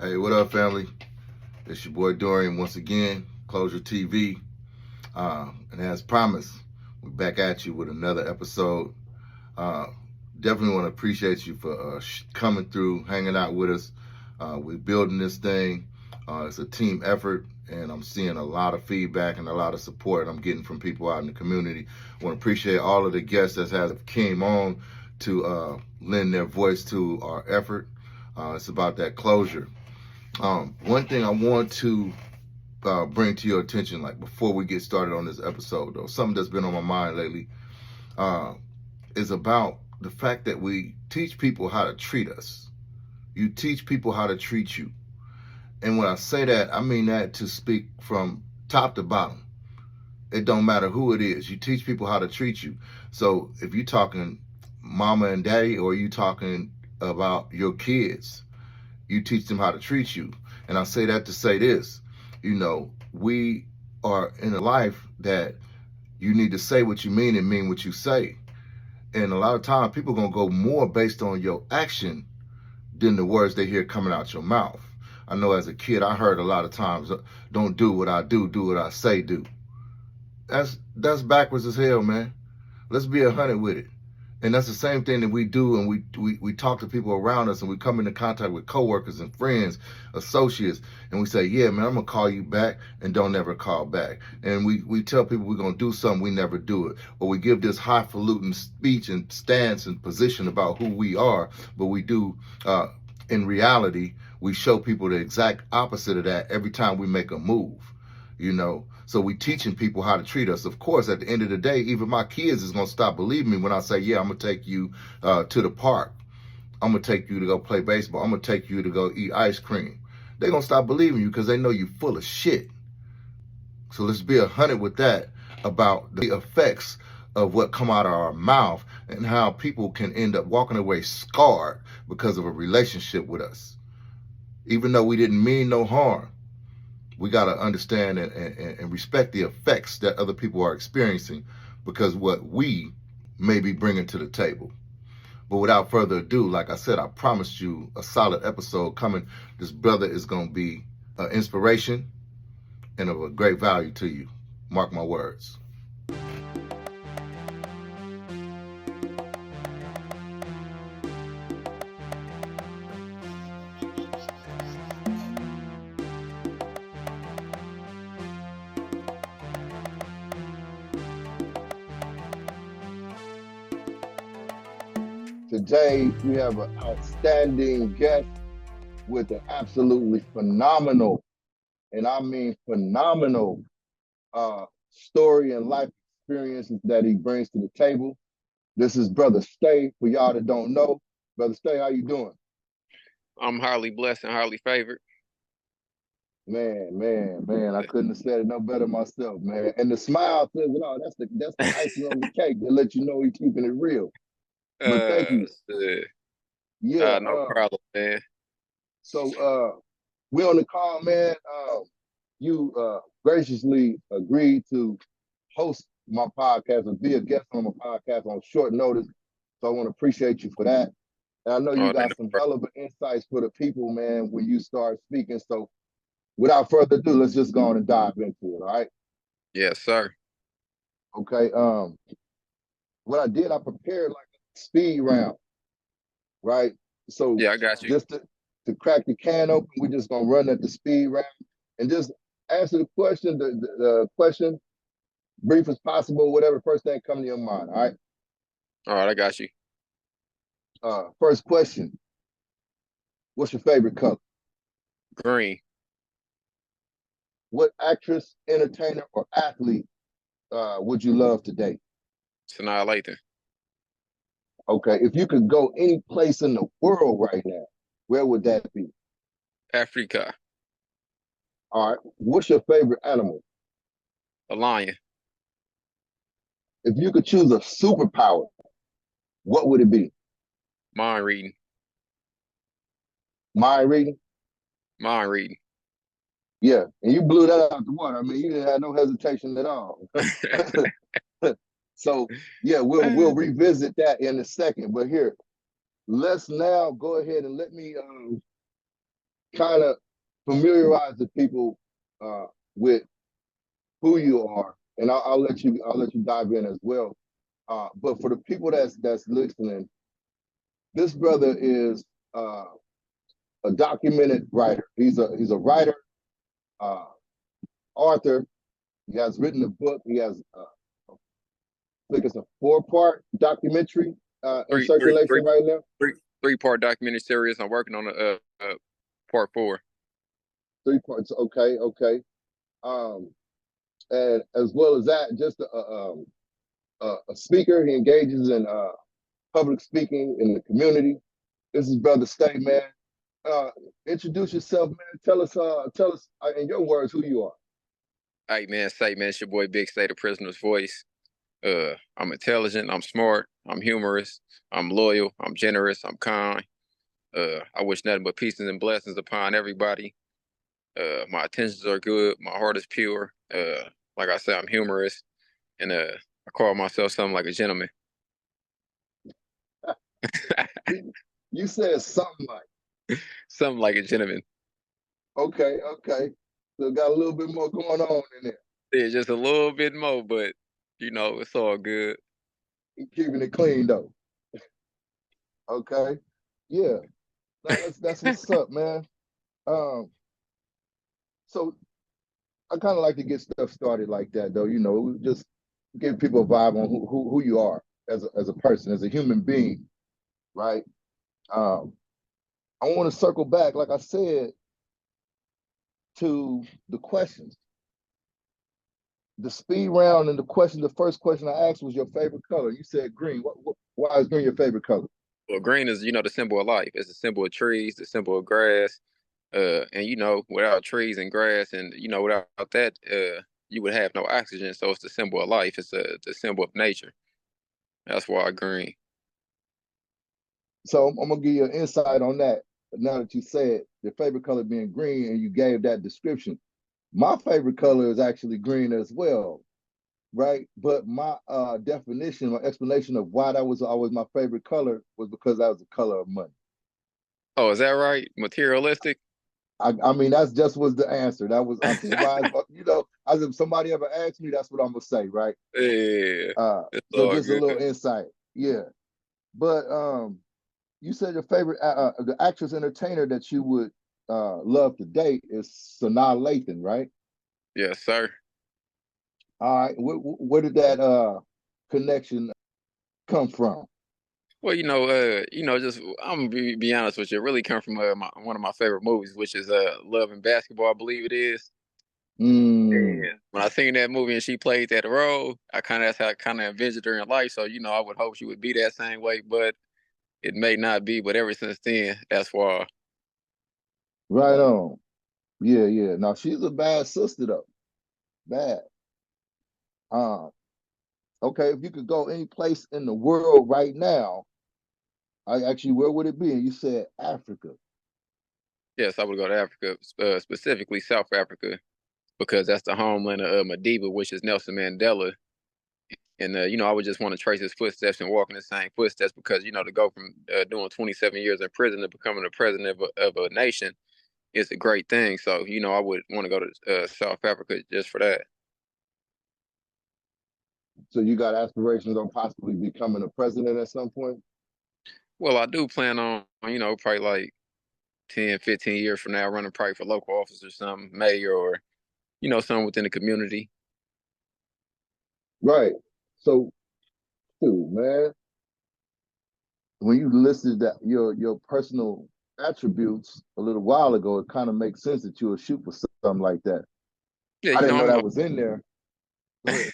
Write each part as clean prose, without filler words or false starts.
Hey, what up, family? It's your boy Dorian once again. Closure TV. And as promised, we're back at you with another episode. Uh, Definitely want to appreciate you for coming through, hanging out with us. We're building this thing. It's a team effort, and I'm seeing a lot of feedback and a lot of support I'm getting from people out in the community. I want to appreciate all of the guests that have came on to lend their voice to our effort. It's about that closure. One thing I want to bring to your attention, like before we get started on this episode, though, something that's been on my mind lately, uh, is about the fact that we teach people how to treat us. You teach people how to treat you. And when I say that, I mean that to speak from top to bottom. It don't matter who it is. You teach people how to treat you. So if you're talking mama and daddy, or you talking about your kids, you teach them how to treat you. And I say that to say this, we are in a life that you need to say what you mean and mean what you say. And a lot of times people are going to go more based on your action than the words they hear coming out your mouth. I know as a kid, I heard a lot of times, don't do what I do what I say do. That's backwards as hell, man. Let's be 100 with it. And that's the same thing that we do, and we talk to people around us, and we come into contact with coworkers and friends, associates, and we say, yeah, man, I'm going to call you back, and don't ever call back. And we tell people we're going to do something, we never do it. Or we give this highfalutin speech and stance and position about who we are, but we do, in reality, we show people the exact opposite of that every time we make a move. So we teaching people how to treat us. Of course, at the end of the day, even my kids is going to stop believing me when I say, yeah, I'm going to take you to the park. I'm going to take you to go play baseball. I'm going to take you to go eat ice cream. They're going to stop believing you because they know you're full of shit. So let's be 100 with that about the effects of what come out of our mouth and how people can end up walking away scarred because of a relationship with us. Even though we didn't mean no harm. We got to understand and respect the effects that other people are experiencing because what we may be bringing to the table. But without further ado, like I said, I promised you a solid episode coming. This brother is going to be an inspiration and of a great value to you. Mark my words. Today, we have an outstanding guest with an absolutely phenomenal, and I mean phenomenal, story and life experiences that he brings to the table. This is Brother Stay. For y'all that don't know, Brother Stay, how you doing? I'm highly blessed and highly favored. Man, I couldn't have said it no better myself, man. And the smile says it all. That's the icing on the cake to let you know he's keeping it real. But thank you. Yeah. No problem, man. So we're on the call, man. You graciously agreed to host my podcast and be a guest on my podcast on short notice. So I want to appreciate you for that. And I know you got some hell of insights for the people, man, when you start speaking. So without further ado, let's just go on and dive into it, all right? Yes, sir. Okay. What I did, I prepared like a speed round, right? So yeah, I got you. Just to crack the can open, we're just gonna run at the speed round and just answer the question, the question, brief as possible, whatever first thing comes to your mind, all right? All right, I got you. First question. What's your favorite color? Green. What actress, entertainer, or athlete would you love to date? Sanaa Lathan. Okay, if you could go any place in the world right now, where would that be? Africa. All right, what's your favorite animal? A lion. If you could choose a superpower, what would it be? Mind reading. Mind reading? Mind reading. Yeah, and you blew that out the water. I mean, you didn't have no hesitation at all. So, yeah, we'll revisit that in a second. But here, let's now go ahead and let me kind of familiarize the people with who you are, and I'll let you dive in as well. But for the people that's listening, this brother is a documented writer. He's a writer, uh, author. He has written a book. He has, I think it's a 4-part documentary in Three, three, three, circulation right now. three, three-part documentary series. I'm working on part 4. 3 parts. Okay, okay. Um, and as well as that, just a speaker. He engages in public speaking in the community. This is Brother Stay, man. Uh, introduce yourself, man. Tell us in your words who you are. Hey man, it's your boy Big State, the prisoner's voice. I'm intelligent, I'm smart, I'm humorous, I'm loyal, I'm generous, I'm kind. I wish nothing but peace and blessings upon everybody. My intentions are good, my heart is pure. Like I said, I'm humorous, and I call myself something like a gentleman. You said something like, Something like a gentleman. okay, okay. So got a little bit more going on in there. Yeah, just a little bit more, but it's all good. Keeping it clean though. Okay. Yeah. No, that's what's up, man. Um, so I kind of like to get stuff started like that though, just give people a vibe on who you are as a person, as a human being, right? Um, I want to circle back, like I said, to the questions. The speed round and the first question I asked was your favorite color. You said green. Why is green your favorite color? Well, green is, the symbol of life. It's a symbol of trees, the symbol of grass. And without trees and grass and without that, you would have no oxygen. So it's the symbol of life. It's the symbol of nature. That's why green. So I'm gonna give you an insight on that. But now that you said your favorite color being green and you gave that description, my favorite color is actually green as well, right? But my definition, my explanation of why that was always my favorite color was because that was the color of money. Oh, is that right? Materialistic? I mean, that's just was the answer. That was unsurprised. As if somebody ever asked me, that's what I'm gonna say, right? Yeah, it's So all just a good. little insight, yeah. But you said your favorite the actress entertainer that you would love to date is Sanaa Lathan, right? Yes, sir. All right, where did that connection come from? Well, just I'm gonna be honest with you. It really come from one of my favorite movies, which is Love and Basketball, I believe it is. Mm, And when I seen that movie and she played that role, that's how I kind of envisioned her in life. So I would hope she would be that same way, but it may not be. But ever since then, that's why. right on. Yeah, yeah. Now she's a bad sister though. Bad. Um, okay, if you could go any place in the world right now, where would it be? And you said Africa. Yes, I would go to Africa, specifically South Africa, because that's the homeland of Madiba, which is Nelson Mandela. And I would just want to trace his footsteps and walk in the same footsteps because to go from doing 27 years in prison to becoming the president of a nation is a great thing. So I would want to go to South Africa just for that. So you got aspirations on possibly becoming a president at some point? Well, I do plan on probably like 10, 15 years from now running probably for local office or something, mayor or something within the community. Right. So, dude, man, when you listed that your personal attributes a little while ago, it kind of makes sense that you would shoot for something like that. Yeah, I didn't know I'm that was in there. Go ahead.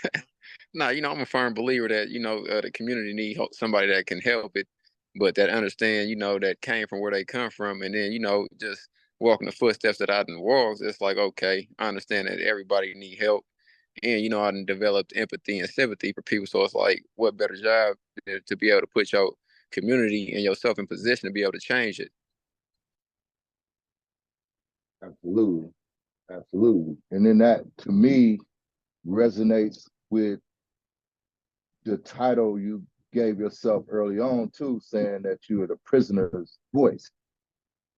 no, I'm a firm believer that the community need somebody that can help it, but that understand that came from where they come from, and then just walking the footsteps that I done walked. It's like okay, I understand that everybody need help, and I done developed empathy and sympathy for people. So it's like, what better job to be able to put your community and yourself in position to be able to change it. Absolutely. Absolutely. And then that to me resonates with the title you gave yourself early on too, saying that you are the prisoner's voice.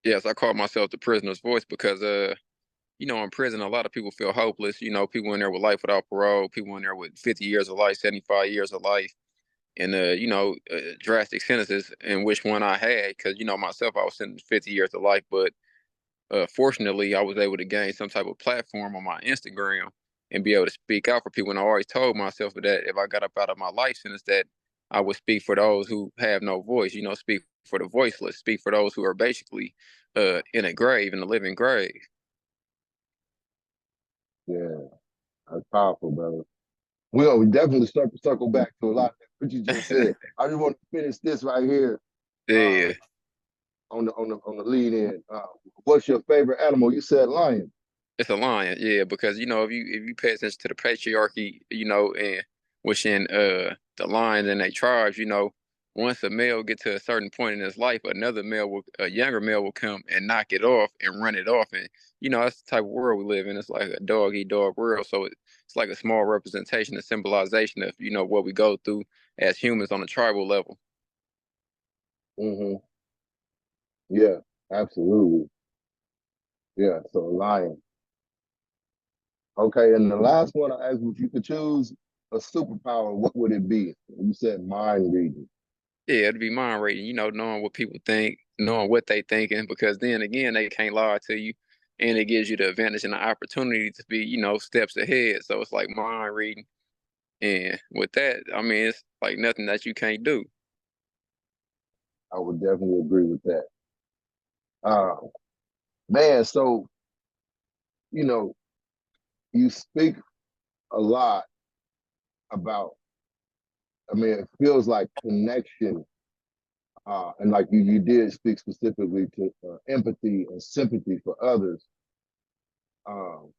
Yes, I call myself the prisoner's voice because in prison a lot of people feel hopeless. People in there with life without parole, people in there with 50 years of life, 75 years of life, and drastic sentences. And which one I had, because myself, I was sentenced 50 years of life, but fortunately, I was able to gain some type of platform on my Instagram and be able to speak out for people. And I always told myself that if I got up out of my life sentence, that I would speak for those who have no voice. Speak for the voiceless. Speak for those who are basically in a grave, in a living grave. Yeah, that's powerful, brother. We definitely circle back to a lot of what you just said. I just want to finish this right here. Uh, Yeah. on the lead in. What's your favorite animal? You said lion. It's a lion, yeah, because if you pay attention to the patriarchy, and within the lions and their tribes, once a male get to a certain point in his life, a younger male will come and knock it off and run it off, and that's the type of world we live in. It's like a dog eat dog world, so it's like a small representation, a symbolization of what we go through as humans on a tribal level. Hmm. Yeah, absolutely. Yeah, so a lion. Okay, and the last one I asked, if you could choose a superpower, what would it be? You said mind reading. Yeah, it'd be mind reading, knowing what people think, knowing what they thinking, because then again, they can't lie to you, and it gives you the advantage and the opportunity to be, steps ahead. So it's like mind reading, and with that, I mean, it's like nothing that you can't do. I would definitely agree with that. Uh, Man, so you know, you speak a lot about. I mean, it feels like connection, and like you did speak specifically to empathy and sympathy for others, um,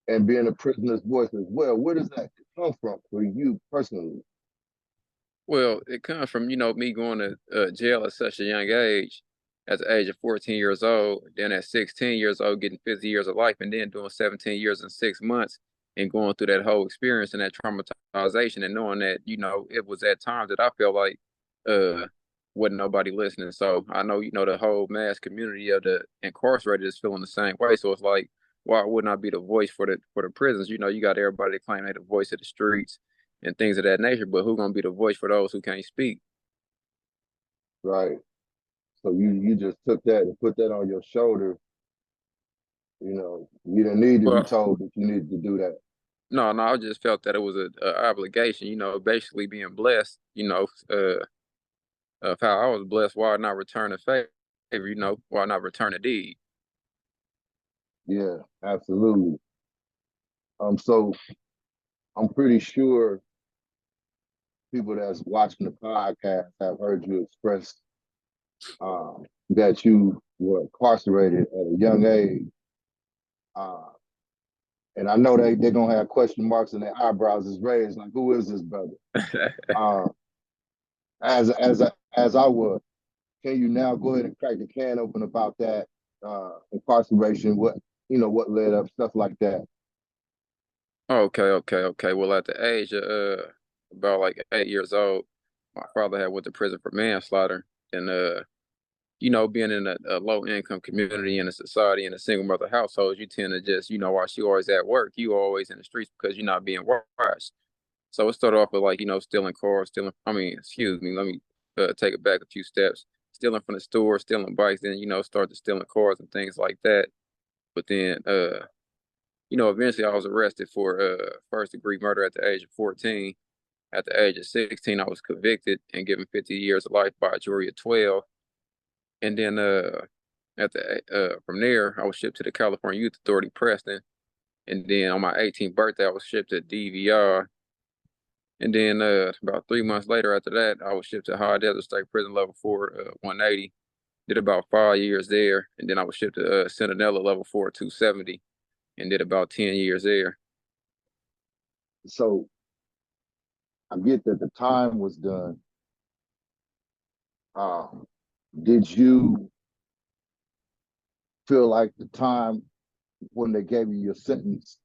and being a prisoner's voice as well. Where does that come from for you personally? Well, it comes from, me going to jail at such a young age, at the age of 14 years old, then at 16 years old, getting 50 years of life, and then doing 17 years and 6 months and going through that whole experience and that traumatization and knowing that, it was at times that I felt like uh wasn't nobody listening. So I know, the whole mass community of the incarcerated is feeling the same way. So it's like, why wouldn't I be the voice for the prisons? You got everybody that claim they the voice of the streets and things of that nature. But who gonna be the voice for those who can't speak? Right. So you just took that and put that on your shoulder. You didn't need to be Well, told that you needed to do that. no, I just felt that it was a obligation. Basically being blessed. Of how I was blessed. Why not return a favor? Why not return a deed? Yeah, absolutely. So I'm pretty sure people that's watching the podcast have heard you express that you were incarcerated at a young age. Uh, and I know they're gonna have question marks and their eyebrows is raised, like, who is this brother? Uh, as I would. Can you now go ahead and crack the can open about that incarceration? What led up, stuff like that. Okay. Well, at the age of about like 8 years old, my father had went to prison for manslaughter, and being in a low income community in a society in a single mother household, you tend to just, while she always at work, you always in the streets because you're not being watched. So it started off with like, stealing cars, I mean, excuse me, let me take it back a few steps. Stealing from the store, stealing bikes, then, started stealing cars and things like that. But then, eventually I was arrested for first degree murder at the age of 14. At the age of 16, I was convicted and given 50 years of life by a jury of 12. And then from there, I was shipped to the California Youth Authority, Preston. And then on my 18th birthday, I was shipped to DVR. And then about 3 months later after that, I was shipped to High Desert State Prison Level 4, 180. Did about 5 years there. And then I was shipped to Centinela Level 4, 270, and did about 10 years there. So I get that the time was done. Um, did you feel like the time when they gave you your sentence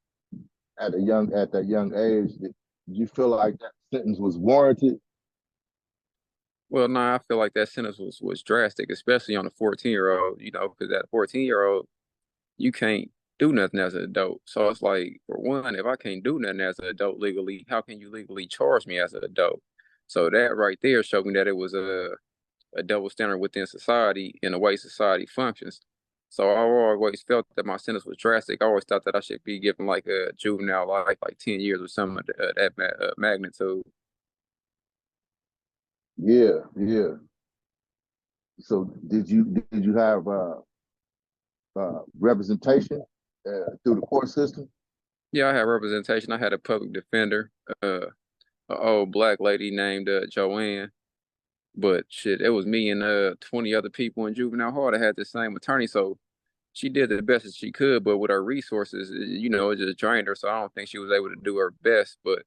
at that young age, did you feel like that sentence was warranted? Well, no, I feel like that sentence was drastic, especially on a 14-year-old. Because that 14-year-old, you can't do nothing as an adult. So it's like, for one, if I can't do nothing as an adult legally, how can you legally charge me as an adult? So that right there showed me that it was a double standard within society in the way society functions. So I always felt that my sentence was drastic. I always thought that I should be given like a juvenile life, like 10 years or something of that magnitude. Yeah, yeah. So did you have representation through the court system? Yeah, I had representation. I had a public defender, an old black lady named Joanne. But shit, it was me and 20 other people in juvenile hall that had the same attorney. So she did the best that she could, but with her resources, it just drained her. So I don't think she was able to do her best. But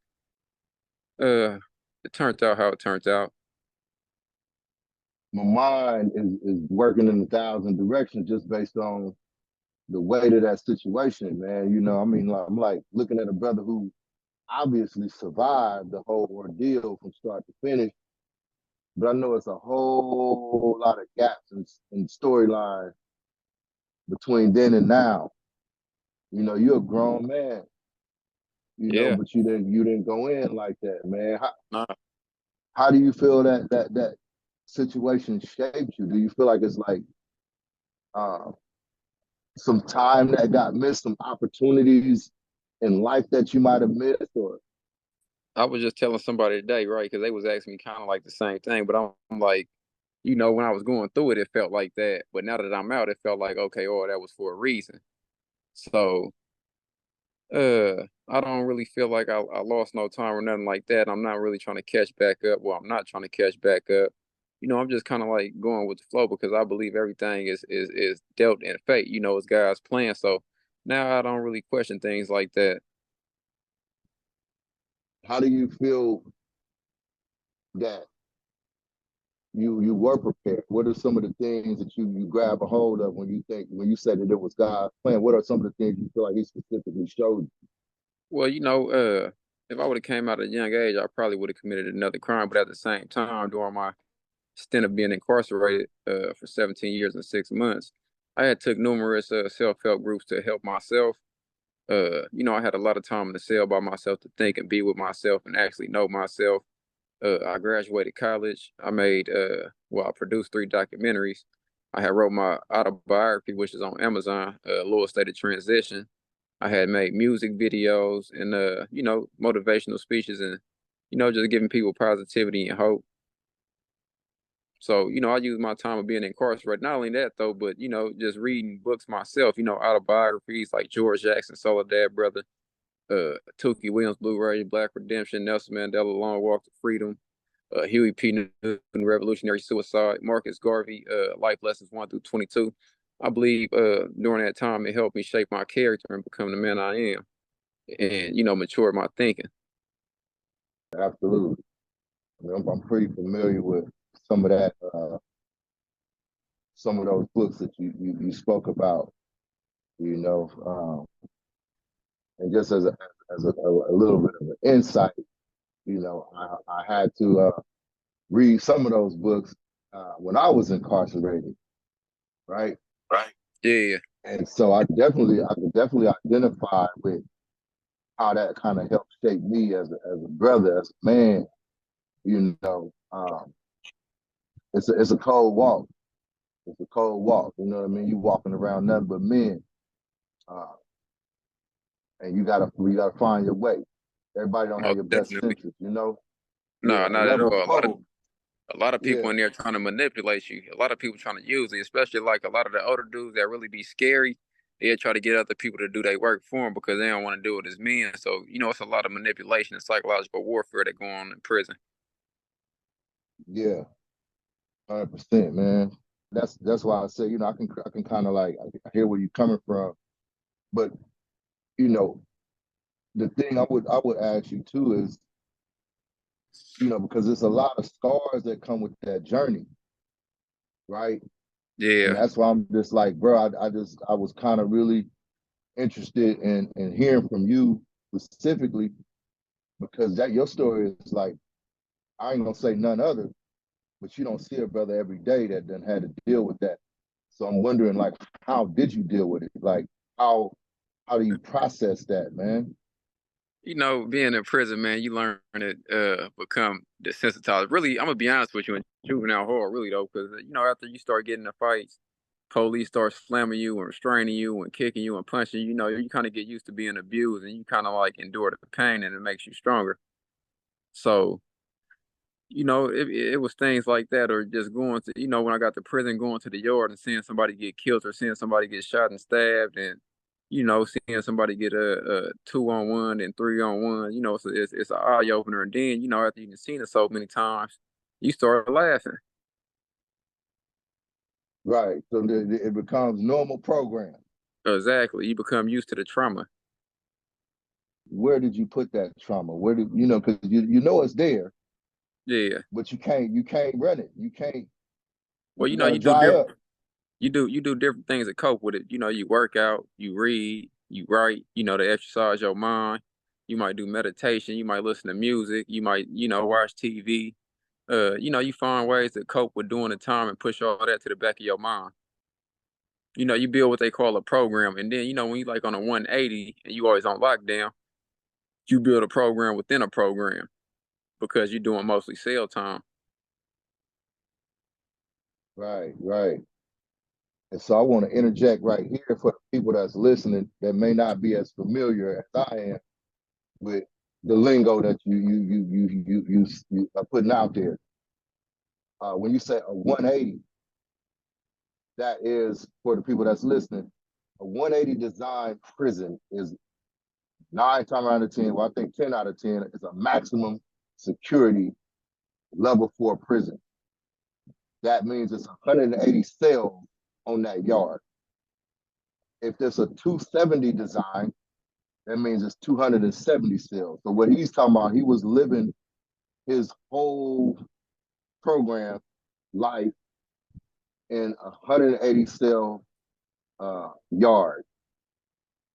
uh, it turned out how it turned out. My mind is working in 1,000 directions just based on the weight of that situation, man. I mean, like, I'm like looking at a brother who obviously survived the whole ordeal from start to finish, but I know it's a whole lot of gaps in storyline between then and now. You're a grown man, Yeah. but you didn't go in like that, man. Nah. How do you feel that situation shaped you? Do you feel like it's like uh, some time that got missed, some opportunities in life that you might have missed, or I was just telling somebody today, right? Because they was asking me kind of like the same thing, but I'm like, when I was going through it, it felt like that. But now that I'm out, it felt like, okay, oh, that was for a reason. So I don't really feel like I lost no time or nothing like that. I'm not really trying to catch back up. Well, I'm not trying to catch back up. I'm just kind of like going with the flow because I believe everything is dealt in fate. It's God's plan. So now I don't really question things like that. how do you feel that you were prepared? What are some of the things that you grab a hold of when you said that it was God's plan? What are some of the things you feel like He specifically showed you? Well, if I would have came out at a young age, I probably would have committed another crime. But at the same time, during my stint of being incarcerated for 17 years and 6 months, I had took numerous self-help groups to help myself. I had a lot of time in the cell by myself to think and be with myself and actually know myself. I graduated college. I produced 3 documentaries. I had wrote my autobiography, which is on Amazon, Lower State of Transition. I had made music videos and motivational speeches and just giving people positivity and hope. So, I use my time of being incarcerated. Not only that though, but just reading books myself, autobiographies like George Jackson, Soledad Brother, Tookie Williams, Blue Ray, Black Redemption, Nelson Mandela, Long Walk to Freedom, Huey P. Newton, Revolutionary Suicide, Marcus Garvey, Life Lessons 1 through 22. I believe during that time it helped me shape my character and become the man I am and, mature my thinking. Absolutely. I'm pretty familiar with some of that, some of those books that you spoke about. You know, and just as a little bit of an insight, I had to read some of those books when I was incarcerated, right? Right. Yeah. And so I could definitely identify with how that kind of helped shape me as a brother, as a man. It's a cold walk. It's a cold walk. You know what I mean? You walking around nothing but men, uh, and you gotta find your way. Everybody don't have Most your best definitely. interest. No, Yeah, a not at level all. four. A lot of Yeah, people in there trying to manipulate you. A lot of people trying to use it, especially like a lot of the older dudes that really be scary. They try to get other people to do their work for them because they don't want to do it as men. So, it's a lot of manipulation and psychological warfare that go on in prison. yeah, 100%, man. That's why I say, I can kind of like I hear where you're coming from, but you know, the thing I would ask you too is, because there's a lot of scars that come with that journey, right? And Yeah. that's why I'm just like, bro, I was kind of really interested in hearing from you specifically because that your story is like, I ain't gonna say none other, but you don't see a brother every day that done had to deal with that. So I'm wondering, like, how did you deal with it? Like, how do you process that, man? You know, being in prison, man, you learn to become desensitized. Really, I'm gonna be honest with you, in juvenile hall, really though, because you know, after you start getting the fights, police starts slamming you and restraining you and kicking you and punching you, you know, you kind of get used to being abused and you kind of like endure the pain and it makes you stronger. So, you know, it was things like that, or just going to, you know, when I got to prison, going to the yard and seeing somebody get killed or seeing somebody get shot and stabbed, and you know, seeing somebody get a 2-on-1 and 3-on-1, you know, it's an eye opener. And then, you know, after you've seen it so many times, you start laughing. Right. So it becomes normal program. Exactly, you become used to the trauma. Where did you put that trauma? Where did you know? Because you know it's there, Yeah. but you can't run it. Well, You you know, got to dry up. you do different things to cope with it. You know, you work out, you read, you write, you know, to exercise your mind. You might do meditation, you might listen to music, you might, you know, watch TV. You know, you find ways to cope with doing the time and push all that to the back of your mind. You know, you build what they call a program, and then you know when you like on a 180 and you always on lockdown, you build a program within a program because you're doing mostly cell time. Right, right. And so I want to interject right here for the people that's listening that may not be as familiar as I am with the lingo that you are putting out there. When you say a 180, that is for the people that's listening. A 180 design prison is 9 times out of 10, well, I think 10 out of 10 is a maximum security level 4 prison. That means it's 180 cells on that yard. If there's a 270 design, that means it's 270 cells. So what he's talking about, he was living his whole program life in a 180 cell yard.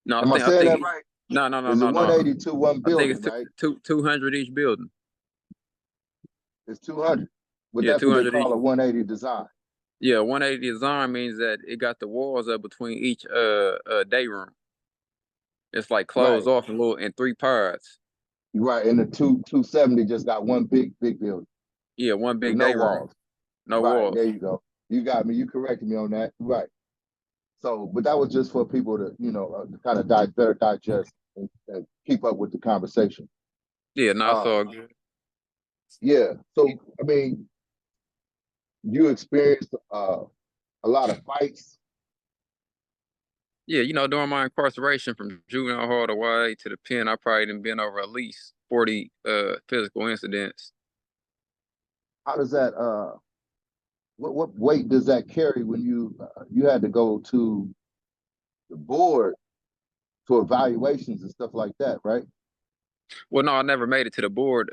No, Am I I saying that think right? no, Is it no, no. 180 to one I think building, it's right? 200 each building. It's 200. But Yeah, that's what they 200 each. call a 180 design. Yeah, 180 design means that it got the walls up between each day room. It's like closed Right. off in three parts. Right. And the 270 just got one big building Yeah, one with big no day room, walls. no Right. There walls. you go. You got me. You corrected me on that. Right. So, but that was just for people to, kind of better digest and keep up with the conversation. Yeah, no, it's Uh, all good. yeah. So, I mean, you experienced a lot of fights. Yeah, you know, during my incarceration from juvenile hall to YA to the pen, I probably done been over at least 40 physical incidents. How does that? What weight does that carry when you had to go to the board for evaluations and stuff like that, right? Well, no, I never made it to the board.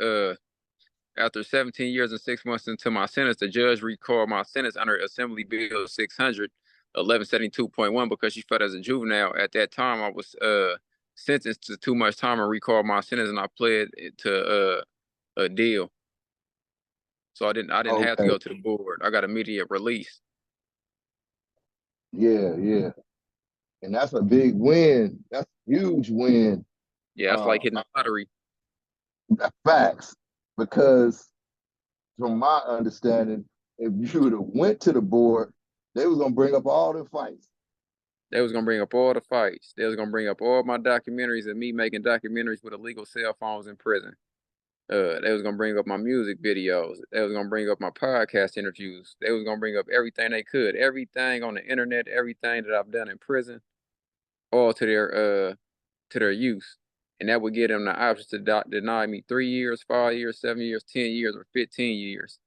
After 17 years and 6 months into my sentence, the judge recalled my sentence under Assembly Bill 600, 1172.1, because she felt as a juvenile. At that time, I was sentenced to too much time and recalled my sentence, and I pled to a deal. So I didn't have to Okay. go to the board. I got immediate release. Yeah, yeah. And that's a big win. That's a huge win. Yeah, that's Uh, like hitting the lottery. Facts. Because from my understanding, if you would have went to the board, they was gonna bring up all the fights. They was gonna bring up all the fights. They was gonna bring up all my documentaries and me making documentaries with illegal cell phones in prison. They was gonna bring up my music videos. They was gonna bring up my podcast interviews. They was gonna bring up everything they could, everything on the internet, everything that I've done in prison, all to their use, and that would give them the option to deny me 3 years, 5 years, 7 years, 10 years, or 15 years.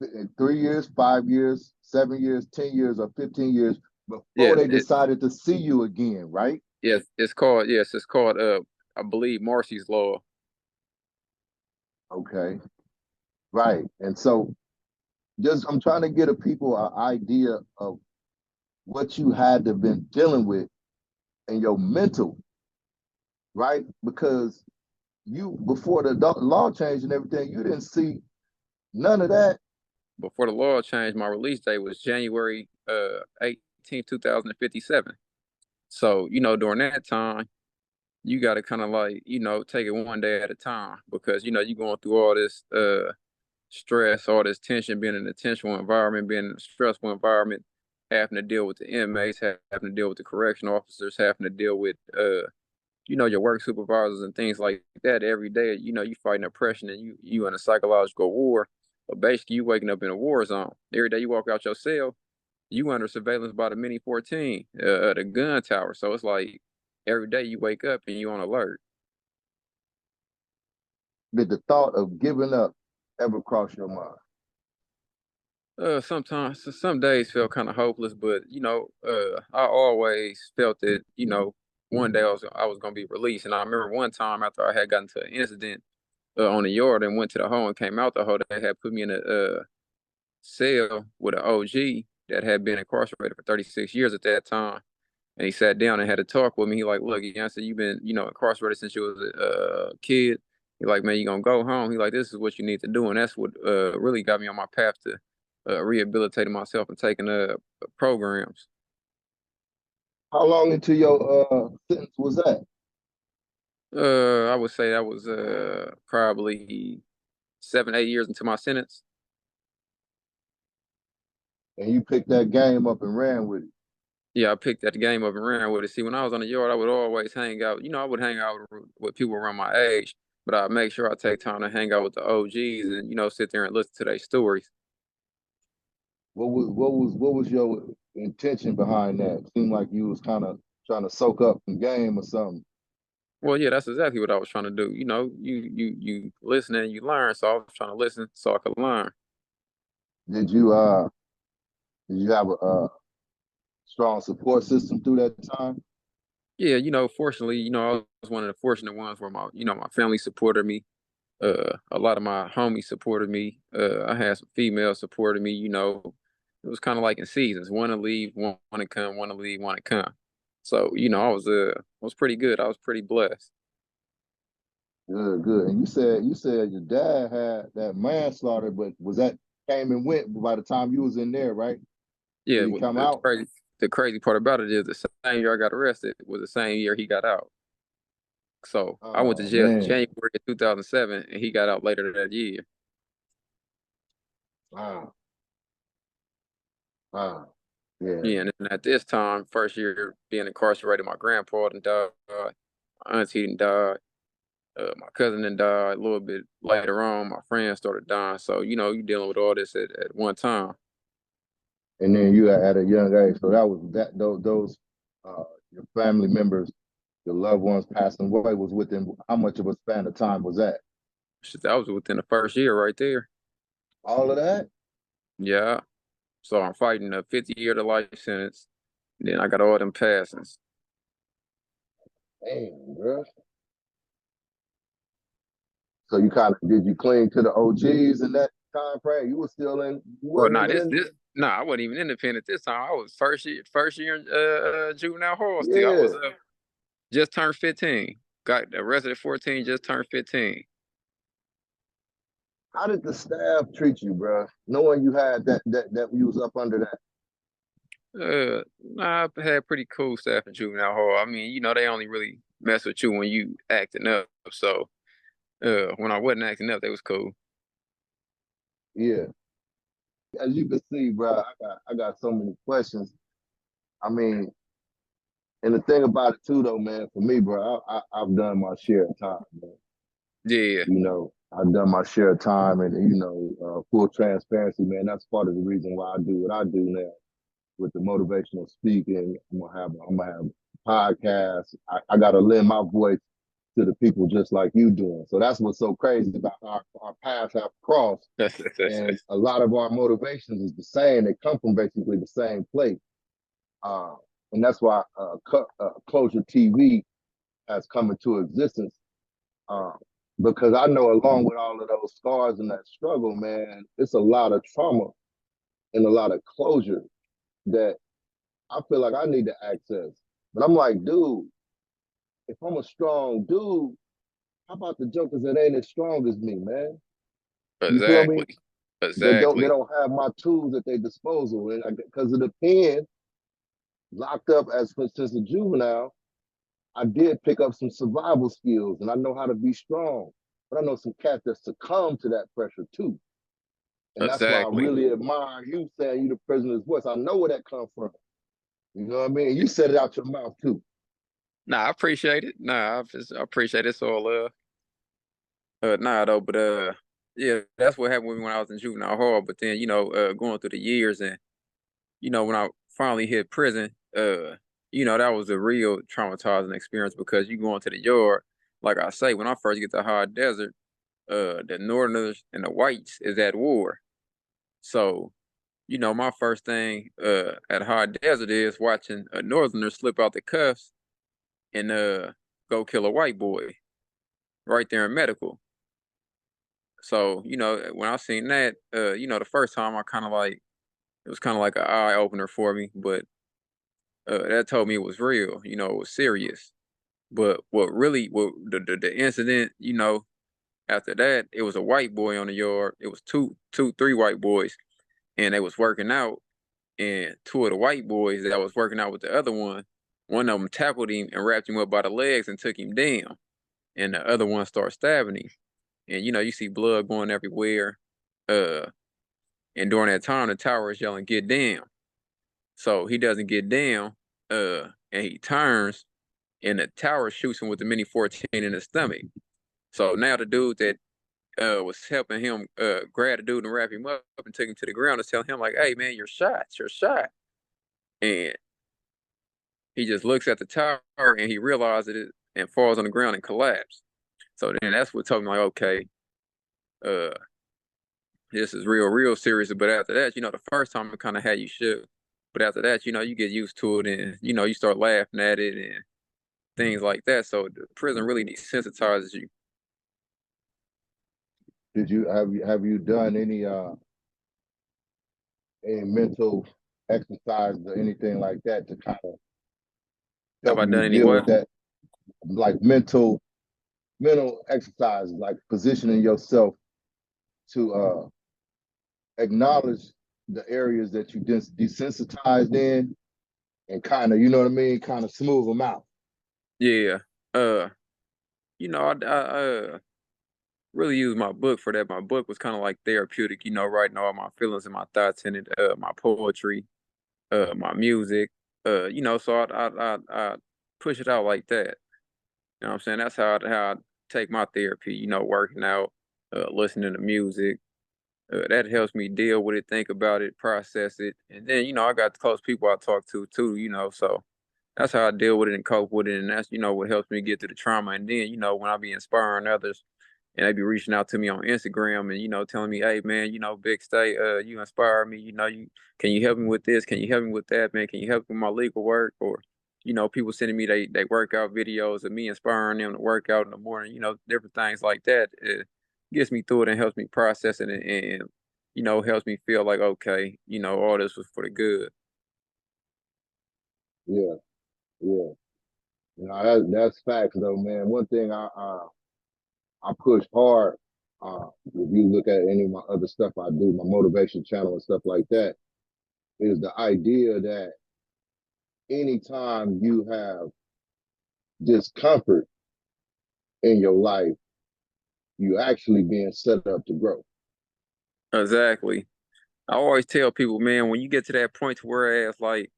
In 3 years, 5 years, 7 years, 10 years, or 15 years before Yes, they decided to see you again, right? it's called I believe Marcy's Law. Okay, right. And so just I'm trying to get a people an idea of what you had to been dealing with and your mental, right? Because you before the law changed and everything, you didn't see None of that. Before the law changed, my release date was January 18th, 2057. So, during that time, you got to kind of like, take it one day at a time because, you're going through all this stress, all this tension, being in a tensional environment, being in a stressful environment, having to deal with the inmates, having to deal with the correction officers, having to deal with your work supervisors and things like that every day. You fighting oppression and you in a psychological war. But basically you waking up in a war zone. Every day you walk out your cell, you under surveillance by the Mini 14, the gun tower. So it's like every day you wake up and you on alert. Did the thought of giving up ever cross your mind? Sometimes some days felt kind of hopeless, but I always felt that one day I was gonna be released. And I remember one time after I had gotten into an incident on the yard and went to the hole and came out the hole, they had put me in a cell with an OG that had been incarcerated for 36 years at that time. And he sat down and had a talk with me. He like, look, I said, you've been, incarcerated since you was a kid. He like, man, you gonna go home. He like, this is what you need to do. And that's what really got me on my path to rehabilitating myself and taking programs. How long into your sentence was that? I would say that was probably 7, 8 years into my sentence. And you picked that game up and ran with it. Yeah, I picked that game up and ran with it. See, when I was on the yard, I would always hang out. I would hang out with people around my age, but I'd make sure I take time to hang out with the OGs and, sit there and listen to their stories. What was your intention behind that? It seemed like you was kind of trying to soak up some game or something. Well, yeah, that's exactly what I was trying to do. You listen and you learn. So I was trying to listen so I could learn. Did you uh did you have a strong support system through that time? Yeah, fortunately, I was one of the fortunate ones where my family supported me. A lot of my homies supported me. I had some females supported me. It was kind of like in seasons. Want to leave, want to come, want to leave, want to come. So I was pretty good. I was pretty blessed. Good, good. And you said your dad had that manslaughter, but was that came and went by the time you was in there, right? Yeah, Did he come the out? crazy part about it is the same year I got arrested was the same year he got out. So I went to Oh jail man. January of 2007, and he got out later that year. Wow. Wow. Yeah. Yeah, and then at this time, first year being incarcerated, my grandpa done died, my auntie done died, my cousin done died. A little bit later on, my friends started dying. So you dealing with all this at one time. And then you at a young age. So that was that those your family members, your loved ones passing away was within how much of a span of time was that? Shit, that was within the first year right there. All of that? Yeah. So I'm fighting a 50-year to life sentence. Then I got all them passings. Damn, bro. So you kind of did you cling to the OGs in that time frame? You were still in. You Well, wasn't nah, even this in. this nah, I wasn't even independent this time. I was first year in juvenile hall still. I was Yeah. just turned 15. Got arrested at 14, just turned 15. How did the staff treat you, bro? Knowing you had that you was up under that. Nah, I had pretty cool staff in juvenile hall. I mean, they only really mess with you when you acting up. So, when I wasn't acting up, they was cool. Yeah. As you can see, bro, I got so many questions. I mean, and the thing about it too, though, man, for me, bro, I've done my share of time, man. Yeah. I've done my share of time, and full transparency, man. That's part of the reason why I do what I do now with the motivational speaking. I'm gonna have podcasts. I gotta lend my voice to the people just like you doing. So that's what's so crazy about our paths have crossed, and a lot of our motivations is the same. They come from basically the same place, uh, and that's why Closure TV has come into existence. Um, because I know along with all of those scars and that struggle, man, it's a lot of trauma and a lot of closure that I feel like I need to access. But I'm like, dude, if I'm a strong dude, how about the jokers that ain't as strong as me, man? You feel Exactly. me? Exactly. They don't have my tools at their disposal, and because of the pen, locked up as since a juvenile, I did pick up some survival skills, and I know how to be strong. But I know some cats that succumb to that pressure too, and that's why I Exactly. really admire you saying you the prisoner's voice. I know where that comes from. You know what I mean? You said it out your mouth too. Nah, I appreciate it. I appreciate it. So, nah, though, but yeah, that's what happened with me when I was in juvenile hall. But then, going through the years and when I finally hit prison, that was a real traumatizing experience because you go into the yard, like I say, when I first get to high desert, the Northerners and the whites is at war. So, my first thing at high desert is watching a Northerner slip out the cuffs and go kill a white boy right there in medical. So, when I seen that, the first time I kind of like it was kind of like an eye opener for me, but that told me it was real, it was serious. But what the incident, after that, it was a white boy on the yard. It was three white boys, and they was working out, and two of the white boys that was working out with the other one of them tackled him and wrapped him up by the legs and took him down, and the other one started stabbing him, and you see blood going everywhere, uh, and during that time the tower is yelling, "Get down!" So he doesn't get down, and he turns, and the tower shoots him with the mini 14 in the stomach. So now the dude that was helping him grab the dude and wrap him up and took him to the ground and tell him like, "Hey man, you're shot." And he just looks at the tower and he realizes it and falls on the ground and collapses. So then that's what told me like, okay, uh, this is real serious. But after that, the first time it kind of had you shook. But after that, you get used to it and you start laughing at it and things like that. So the prison really desensitizes you. Did you have you done any mental exercise or anything like that to kind of Have help I you done any deal with what? that, like mental exercises, like positioning yourself to acknowledge the areas that you desensitized in and kind of, you know what I mean, kind of smooth them out. Yeah. Uh, I really used my book for that. My book was kind of like therapeutic, writing all my feelings and my thoughts in it, my poetry, my music, so I push it out like that. You know what I'm saying? That's how I take my therapy, working out, listening to music. That helps me deal with it, think about it, process it. And then, I got close people I talk to too, so that's how I deal with it and cope with it. And that's, what helps me get through the trauma. And then, when I be inspiring others and they be reaching out to me on Instagram and, telling me, hey man, Big Stay, you inspire me, can you help me with this? Can you help me with that, man? Can you help me with my legal work? Or, people sending me they workout videos of me inspiring them to work out in the morning, different things like that. It gets me through it and helps me process it and helps me feel like, okay, all this was for the good. Yeah, yeah. That's facts though, man. One thing I push hard. If you look at any of my other stuff I do, my motivation channel and stuff like that, is the idea that anytime you have discomfort in your life, you actually being set up to grow. Exactly. I always tell people, man, when you get to that point to where it's like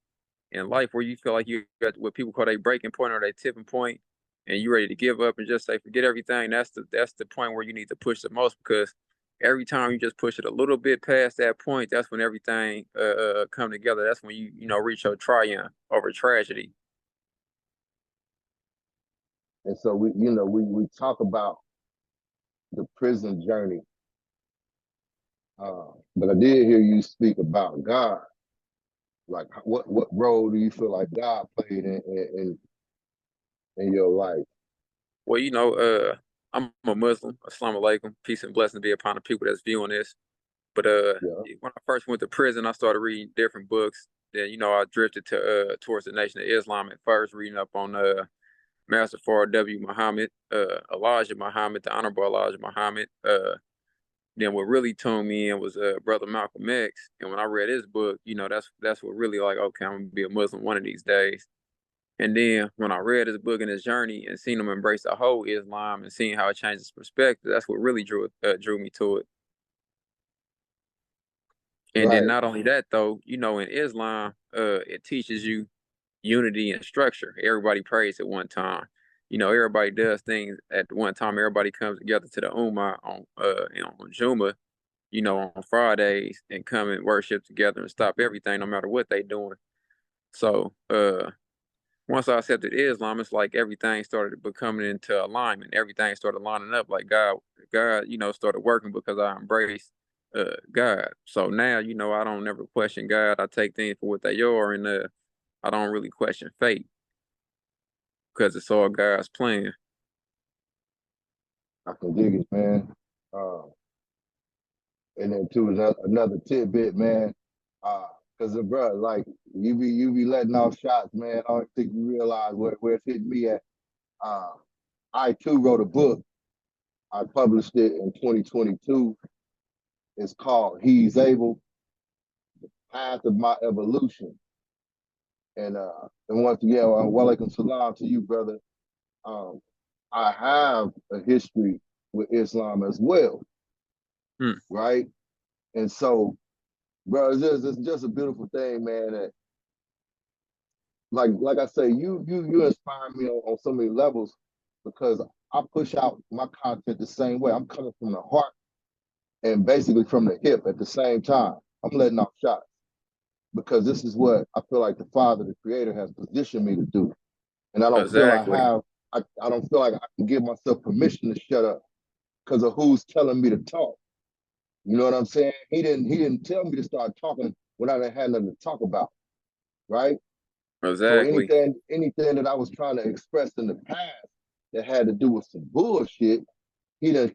in life where you feel like you got what people call a breaking point or a tipping point, and you're ready to give up and just say forget everything. That's the point where you need to push the most because every time you just push it a little bit past that point, that's when everything come together. That's when you reach your triumph over tragedy. And so we talk about the prison journey, but I did hear you speak about God. Like, what role do you feel like God played in your life? Well, I'm a Muslim. Assalamu alaikum. Peace and blessings be upon the people that's viewing this. But Yeah, when I first went to prison, I started reading different books. Then I drifted to towards the Nation of Islam at first, reading up on Master Fard W. Muhammad, Elijah Muhammad, the Honorable Elijah Muhammad. Then what really tuned me in was brother Malcolm X, and when I read his book, that's what really like, okay, I'm gonna be a Muslim one of these days. And then when I read his book and his journey and seen him embrace the whole Islam and seeing how it changed his perspective, that's what really drew me to it. And then Right. not only that though, in Islam, it teaches you unity and structure. Everybody prays at one time. Everybody does things at one time. Everybody comes together to the Ummah on Juma, on Fridays and come and worship together and stop everything, no matter what they doing. So once I accepted Islam, it's like everything started becoming into alignment. Everything started lining up like God, started working because I embraced God. So now, I don't never question God. I take things for what they are, and I don't really question fate because it's all God's plan. I can dig it, man. And then too, another tidbit, man. Cause bro, like you be letting off shots, man. I don't think you realize where it's hitting me at. Uh, I too wrote a book. I published it in 2022. It's called He's Able, Path of My Evolution. And once again, walaikum salam to you, brother. Um, I have a history with Islam as well, right? And so, bro, it's just a beautiful thing, man. That like I say, you inspire me on so many levels because I push out my content the same way. I'm coming from the heart and basically from the hip at the same time. I'm letting off shots because this is what I feel like the Father, the Creator, has positioned me to do. And I don't feel Exactly. I don't feel like I can give myself permission to shut up because of who's telling me to talk. You know what I'm saying? He didn't tell me to start talking when I didn't have nothing to talk about, right? So Exactly. anything that I was trying to express in the past that had to do with some bullshit, he done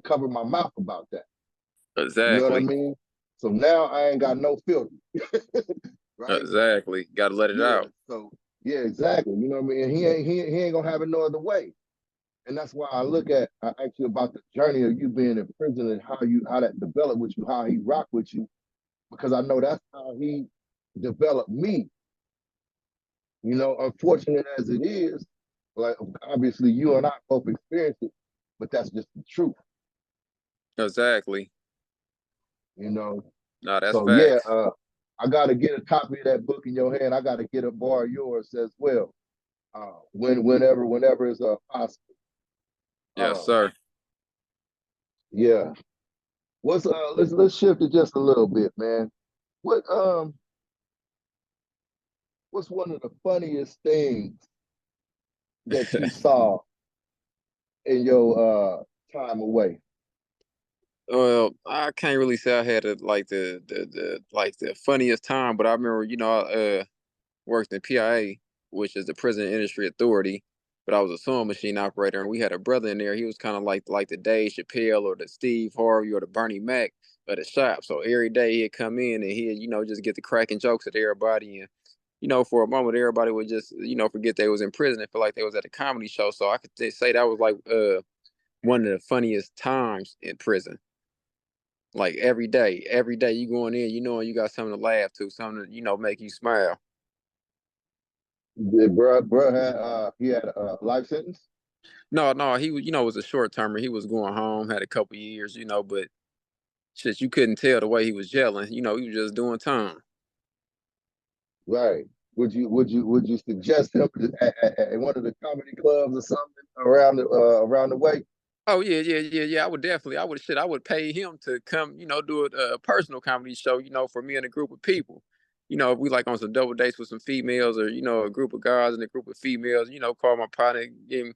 covered my mouth about that. You know what I Exactly. mean? So now I ain't got no filter. Right? Exactly. Got to let it Yeah. out. So yeah, exactly. You know what I mean? And he ain't gonna have it no other way. And that's why I look at actually about the journey of you being in prison and how that developed with you, how he rocked with you, because I know that's how he developed me. Unfortunate as it is, like obviously you and I both experienced it, but that's just the truth, Exactly. you know. No, that's So yeah, facts. I gotta get a copy of that book in your hand. I gotta get a bar of yours as well. Whenever it's possible. Yes, Um, sir. yeah. Let's shift it just a little bit, man. What what's one of the funniest things that you saw in your time away? Well, I can't really say I had the funniest time, but I remember, I worked in PIA, which is the Prison Industry Authority, but I was a sewing machine operator, and we had a brother in there. He was kind of like the Dave Chappelle or the Steve Harvey or the Bernie Mac of the shop. So every day he'd come in and he'd, just get the cracking jokes at everybody. And, for a moment, everybody would just, forget they was in prison and feel like they was at a comedy show. So I could say that was like one of the funniest times in prison. Like every day you going in, you got something to laugh to, something to, make you smile. Did bro had he had a life sentence? No, he was, was a short termer. He was going home, had a couple years, but shit, you couldn't tell the way he was yelling. He was just doing time. Right. Would you suggest him at one of the comedy clubs or something around the way? Oh yeah. I would pay him to come, do a personal comedy show, for me and a group of people. If we like on some double dates with some females or, a group of guys and a group of females, call my partner, give him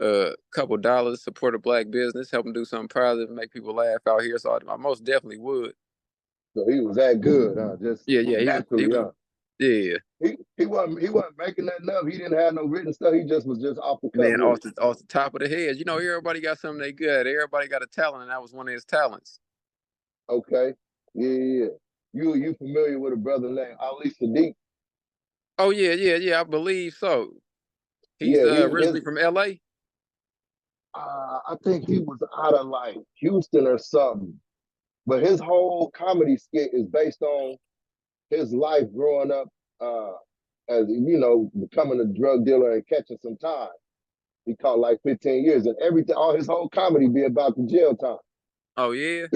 a couple dollars, support a black business, help him do something positive, make people laugh out here. So I most definitely would. So he was that good, huh? Just Yeah, he naturally, was, huh? yeah. He wasn't making nothing up. He didn't have no written stuff. He just was just off the cuff Man, with it. off the top of the head, everybody got something they good at. Everybody got a talent, and that was one of his talents. Okay. Yeah. You familiar with a brother named Ali Sadiq? Oh yeah. I believe so. He's Yeah, he his originally from LA. I think he was out of like Houston or something. But his whole comedy skit is based on his life growing up, as you know, becoming a drug dealer and catching some time. He caught like 15 years, and everything, all his whole comedy be about the jail time. Oh yeah,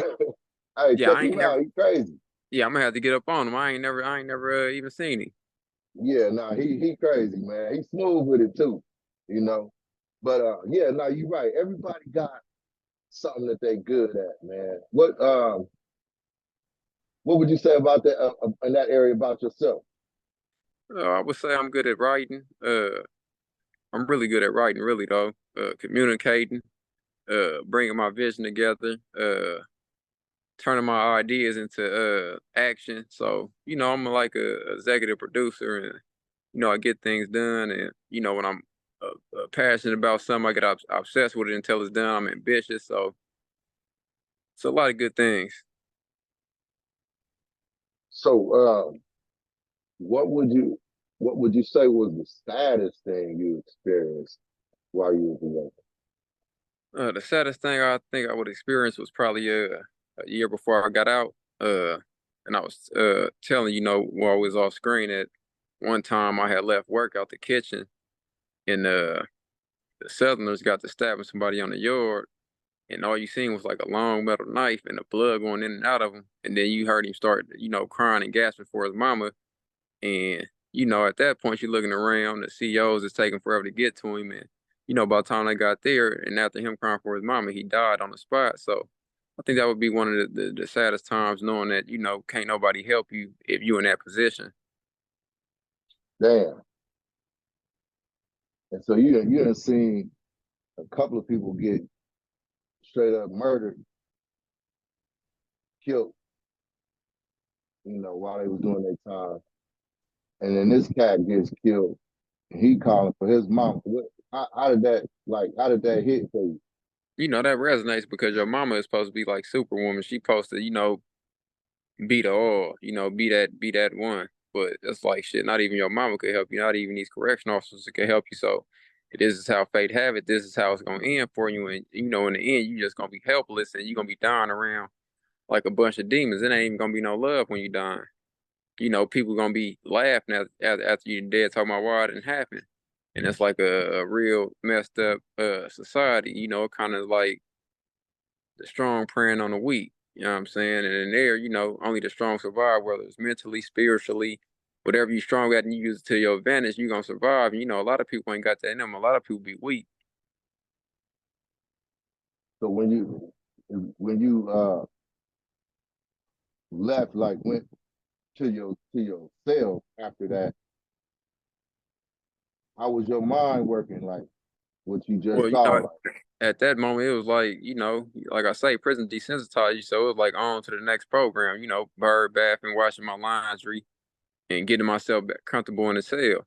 Hey, yeah. check I him ain't never. out. He crazy. Yeah, I'm gonna have to get up on him. I ain't never even seen him. Yeah, nah, he crazy, man. He smooth with it too, you know. But yeah, no, you right. Everybody got something that they good at, man. What would you say about that in that area about yourself? I would say I'm good at writing. I'm really good at writing, really though. Communicating, bringing my vision together, turning my ideas into action. So I'm like a executive producer, and I get things done. And when I'm passionate about something, I get obsessed with it until it's done. I'm ambitious, so it's a lot of good things. So, what would you what would you say was the saddest thing you experienced while you was young? The saddest thing I think I would experience was probably a year before I got out. And I was telling while I was off screen that one time I had left work out the kitchen, and the Southerners got to stabbing somebody on the yard, and all you seen was like a long metal knife and the blood going in and out of him. And then you heard him start, crying and gasping for his mama. And at that point, you're looking around, the CEOs is taking forever to get to him. And by the time they got there, and after him crying for his mama, he died on the spot. So I think that would be one of the saddest times, knowing that can't nobody help you if you in that position. Damn. And so you done seen a couple of people get straight up murdered, killed, while they was doing their time. And then this cat gets killed, and he calling for his mom. How did that hit for you? That resonates because your mama is supposed to be like Superwoman. She supposed to be the all, be that one. But it's like shit. Not even your mama could help you. Not even these correction officers can help you. So this is how fate have it. This is how it's gonna end for you. And in the end, you just gonna be helpless, and you're gonna be dying around like a bunch of demons. It ain't even gonna be no love when you dying. People gonna be laughing after you dead, talking about why it didn't happen. And it's like a real messed up society. Kind of like the strong preying on the weak. You know what I'm saying? And in there, only the strong survive, whether it's mentally, spiritually, whatever you're strong at and you use it to your advantage, you're gonna survive. And a lot of people ain't got that in them. A lot of people be weak. So when you left, like went to your cell after that, how was your mind working? Like what you just Well, saw? Like, at that moment it was like I say, prison desensitized you, so it was like on to the next program, bird bathing, washing my laundry, and getting myself back comfortable in the cell.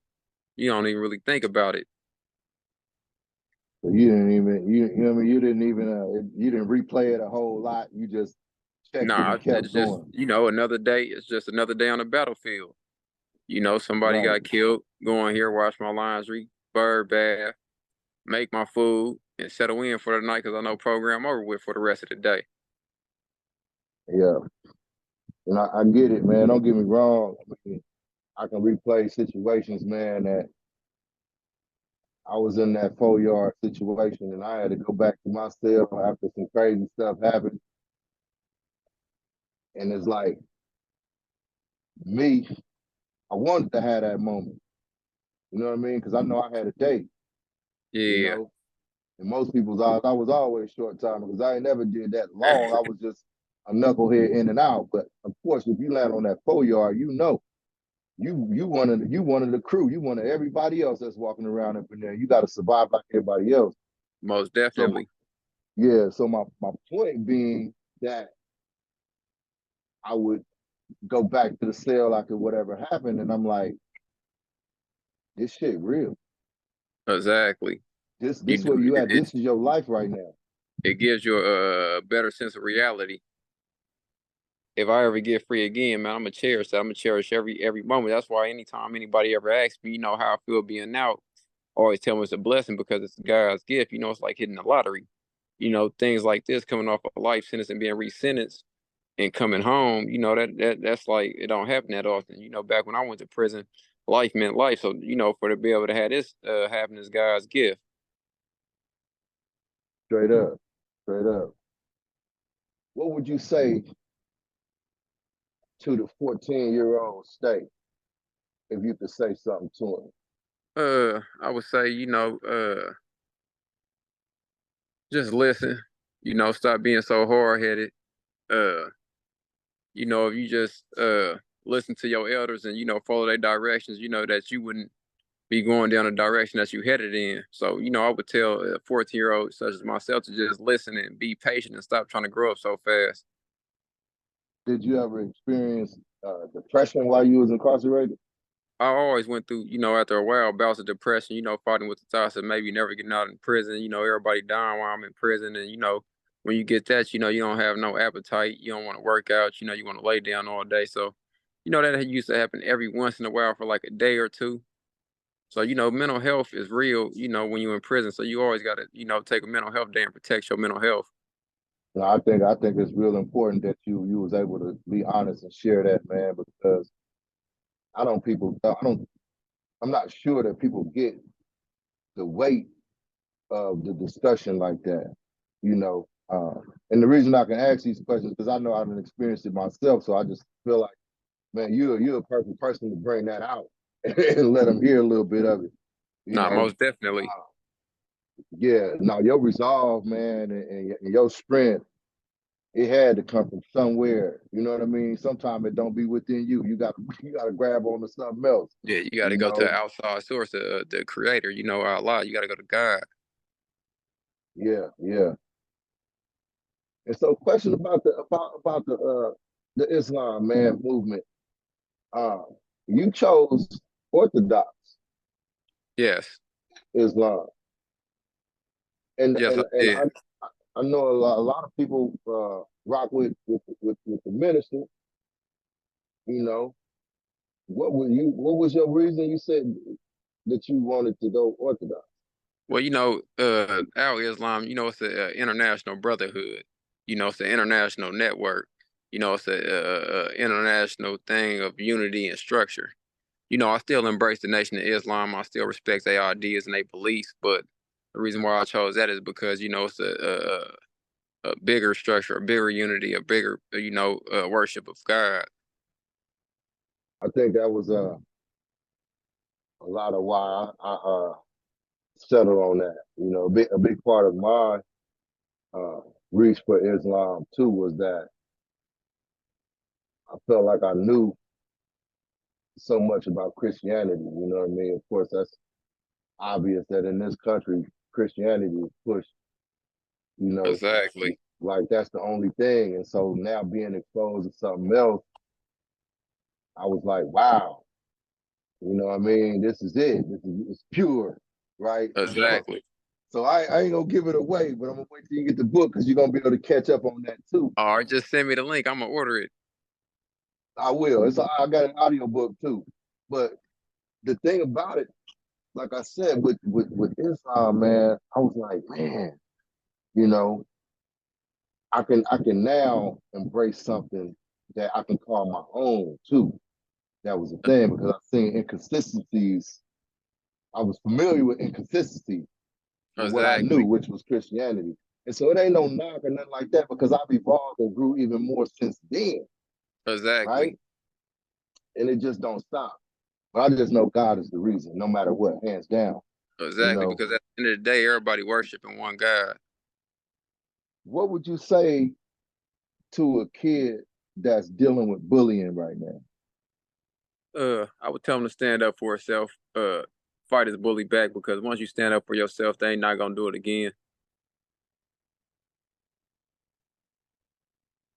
You don't even really think about it. so you didn't even you know what I mean? You didn't replay it a whole lot. You just checked it Nah, and kept it's just, going. another day. It's just another day on the battlefield. Somebody Right. got killed. Go in here, wash my laundry, bird bath, make my food, and settle in for the night because I know program over with for the rest of the day. Yeah. And I get it, man. Don't get me wrong. I mean, I can replay situations, man, that I was in that 4 yard situation and I had to go back to my cell after some crazy stuff happened. And it's like me, I wanted to have that moment. You know what I mean? Because I know I had a date, you Yeah, know. And most people's eyes, I was always short time because I ain't never did that long. I was just a knucklehead in and out. But of course, if you land on that 4 yard, you one of the crew. You one of everybody else that's walking around up in there. You got to survive like everybody else. most So definitely. yeah. So my point being that I would go back to the cell after whatever happened, and I'm like, this shit real. Exactly. This You where you it, at. it, This is your life right now. it gives you a better sense of reality. If I ever get free again, man, I'm gonna cherish that. I'm gonna cherish every moment. That's why anytime anybody ever asks me, how I feel being out, I always tell them it's a blessing because it's God's gift. It's like hitting the lottery. Things like this coming off a life sentence and being resentenced. and coming home, that's like it don't happen that often. Back when I went to prison, life meant life. So, for to be able to have this happen is God's gift. Straight up, straight up. What would you say to the 14-year-old State if you could say something to him? I would say, just listen, stop being so hard headed. Uh, if you just listen to your elders and, follow their directions, that you wouldn't be going down the direction that you headed in. So, I would tell a 14-year-old such as myself to just listen and be patient and stop trying to grow up so fast. Did you ever experience depression while you was incarcerated? I always went through, after a while, bouts of depression, fighting with the thoughts of maybe never getting out in prison, everybody dying while I'm in prison. And, when you get that, you don't have no appetite. You don't want to work out, you want to lay down all day. So, that used to happen every once in a while for like a day or two. So, mental health is real, when you're in prison. So you always got to, take a mental health day and protect your mental health. No, I think it's real important that you was able to be honest and share that, man, because I'm not sure that people get the weight of the discussion like that, you know. And the reason I can ask these questions because I know I've experienced it myself, so I just feel like, man, you're a perfect person to bring that out and let them hear a little bit of it, you Nah, know. most definitely. Yeah, no, your resolve, man, and your strength, it had to come from somewhere. You know what I mean? Sometimes it don't be within you. You got you got to grab on to something else. Yeah, you got to You go to know? the outside source, the creator, Allah. You got to go to God. Yeah, yeah. And so, question about the Islam man movement. Uh, you chose Orthodox Yes. Islam, and Yes, I and and did. I know a lot of people rock with the minister. You know, what was your reason? You said that you wanted to go Orthodox. Well, our Islam, it's an international brotherhood. It's an international network. It's a international thing of unity and structure. I still embrace the Nation of Islam. I still respect their ideas and their beliefs. But the reason why I chose that is because, it's a bigger structure, a bigger unity, a bigger, worship of God. I think that was a lot of why I settled on that. You know, a big part of my uh, reach for Islam too was that I felt like I knew so much about Christianity. You know what I mean? Of course, that's obvious that in this country, Christianity is pushed. You know, Exactly. like that's the only thing. And so now being exposed to something else, I was like, wow. You know what I mean? This is it. This is it's pure, right? So, Exactly. so I ain't gonna give it away, but I'm gonna wait till you get the book because you're gonna be able to catch up on that too. All right, just send me the link. I'm gonna order it. I will. I got an audio book too. But the thing about it, like I said, with Islam, man, I was like, man, you know, I can now embrace something that I can call my own too. That was the thing because I've seen inconsistencies. I was familiar with inconsistency with what I knew, Exactly. which was Christianity. And so it ain't no knock or nothing like that because I've evolved and grew even more since then, Exactly. right? And it just don't stop. But I just know God is the reason, no matter what, hands down. You Exactly. know, Because at the end of the day, everybody worshiping one God. what would you say to a kid that's dealing with bullying right now? I would tell them to stand up for herself. Fight his bully back because once you stand up for yourself, they ain't not gonna do it again.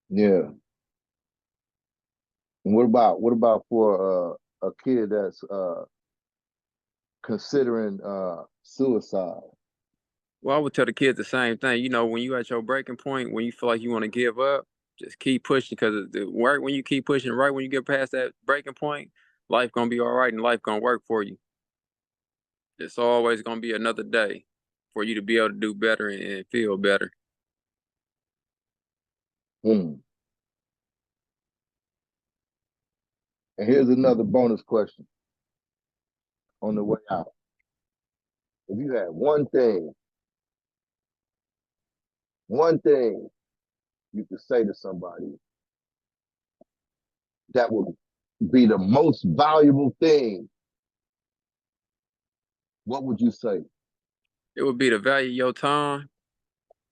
Yeah. And what about for a kid that's considering suicide? Well, I would tell the kids the same thing. When you at your breaking point, when you feel like you want to give up, just keep pushing because the work when you keep pushing, right when you get past that breaking point, life gonna be all right and life gonna work for you. It's always gonna be another day for you to be able to do better and feel better. Hmm. And here's another bonus question on the way out. If you had one thing you could say to somebody that would be the most valuable thing, what would you say? It would be to value your time,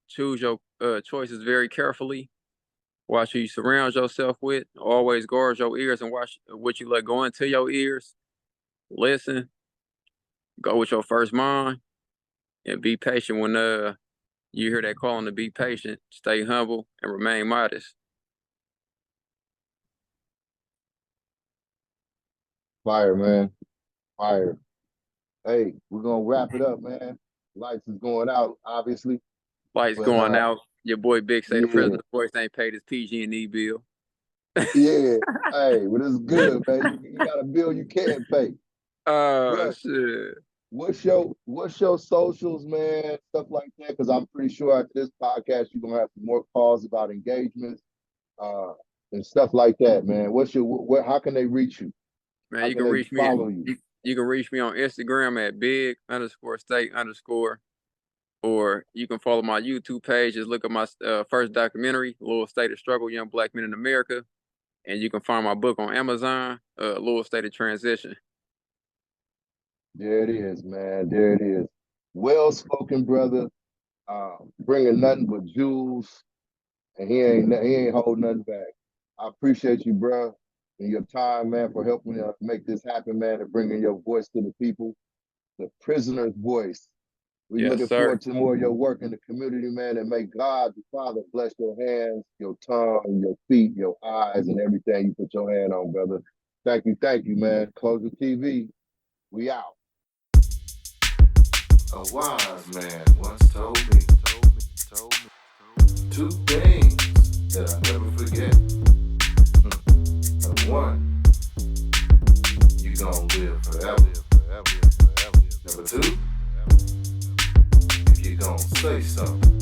choose your choices very carefully, watch who you surround yourself with, always guard your ears and watch what you let go into your ears. Listen, go with your first mind, and be patient when you hear that calling to be patient. Stay humble and remain modest. Fire, man. Fire. Hey, we're gonna wrap it up, man. Lights is going out, obviously. Lights But going out. Your boy Big say the yeah, president's voice ain't paid his PG&E bill. yeah. Hey, but it's good, man. You got a bill you can't pay. Oh Bruh, shit. what's your socials, man? Stuff like that. Because I'm pretty sure after this podcast, you're gonna have some more calls about engagements, and stuff like that, man. What's your how can they reach you? Man, How you can can they reach me. follow you? You can reach me on Instagram at big_state_, or you can follow my YouTube page. Just look at my first documentary, Louisville State of Struggle: Young Black Men in America, and you can find my book on Amazon, Louisville State of Transition. There it is, man. There it is. Well spoken, brother. Bringing nothing but jewels, and he ain't holding nothing back. I appreciate you, bro, and your time, man, for helping make this happen, man, and bringing your voice to the people, the prisoner's voice. We're Yes, looking sir. forward to more of your work in the community, man, and may God the Father bless your hands, your tongue, your feet, your eyes, and everything you put your hand on, brother. Thank you, man. Close the TV. We out. A wise man once told me two things that I never forget. Number one, you gonna live forever. Number two, if you gonna say something,